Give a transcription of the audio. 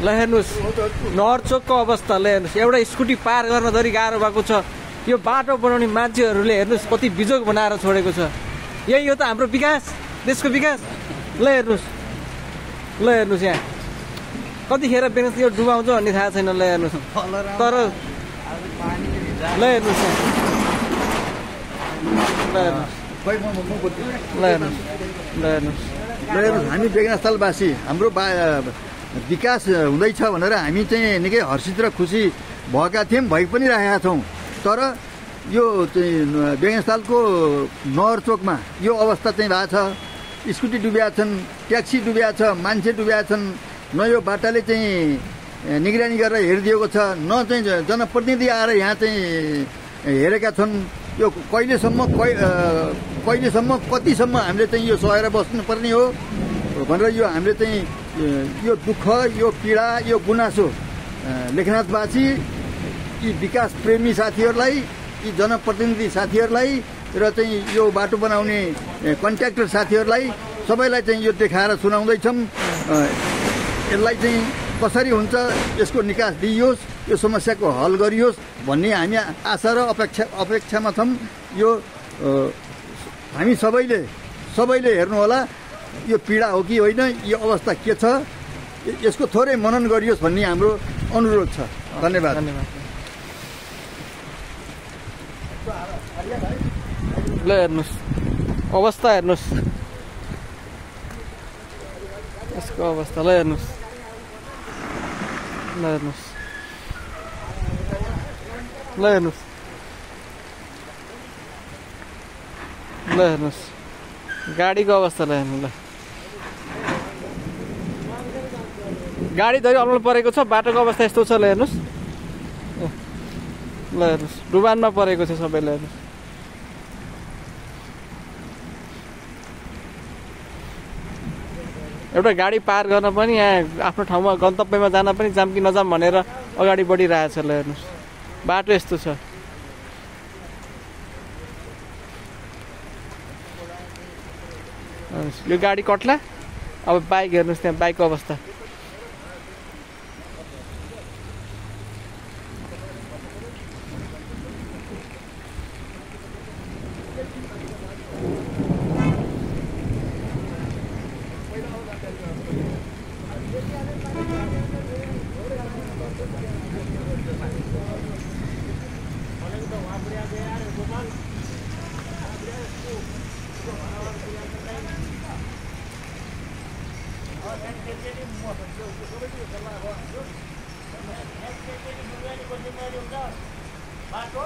ल हेर्नुहोस् नहरचोकको अवस्था ल हेर्नुहोस् एउटा स्कुटी पार गर्न धरि गाह्रो भएको छ यो बाटो बनाउने मान्छेहरूले हेर्नुहोस् कति बिजोग बनाएर छोडेको छ यही हो त हाम्रो विकास देशको विकास ल हेर्नुहोस् यहाँ कतिखेर बेग्स यो डुबाउँछ भन्ने थाहा छैन ल हेर्नुहोस् तर ल हेर्नुहोस् हामी बेगनास्थलवासी हाम्रो विकास हुँदैछ भनेर हामी चाहिँ निकै हर्षित र खुसी भएका थियौँ भइ पनि रहेका छौँ तर यो चाहिँ बेगनास्थलको नहरचोकमा यो अवस्था चाहिँ भएको छ स्कुटी डुबिया छन् ट्याक्सी डुबिया छ मान्छे डुबिया छन् न यो बाटाले चाहिँ निगरानी गरेर हेरिदिएको छ न चाहिँ जनप्रतिनिधि आएर यहाँ चाहिँ हेरेका छन् यो कहिलेसम्म कतिसम्म हामीले चाहिँ यो सहेर बस्नुपर्ने हो भनेर यो हामीले चाहिँ यो दुःख यो पीडा यो गुनासो लेखनाथवासी यी विकास प्रेमी साथीहरूलाई यी जनप्रतिनिधि साथीहरूलाई र चाहिँ यो बाटो बनाउने कन्ट्र्याक्टर साथीहरूलाई सबैलाई चाहिँ यो देखाएर सुनाउँदैछौँ यसलाई चाहिँ कसरी हुन्छ यसको निकास दिइयोस् यो समस्याको हल गरियोस् भन्ने हामी आशा र अपेक्षामा छौँ यो हामी सबैले हेर्नुहोला यो पीडा हो कि होइन यो अवस्था के छ यसको थोरै मनन गरियोस् भन्ने हाम्रो अनुरोध छ धन्यवाद ल हेर्नुहोस् अवस्था हेर्नुहोस् यसको अवस्था ल हेर्नुहोस् गाडीको अवस्था ल हेर्नु ल गाडी धरि अल्मल परेको छ बाटोको अवस्था यस्तो छ ल हेर्नुहोस् डुबानमा परेको छ सबैले हेर्नुहोस् एउटा गाडी पार गर्न पनि यहाँ आफ्नो ठाउँमा गन्तव्यमा जान पनि जाम कि नजाम भनेर अगाडि बढिरहेछ ल हेर्नुहोस् बाटो यस्तो छ यो गाडी कट्ला अब बाइक हेर्नुहोस् त्यहाँ बाइकको अवस्था बाटो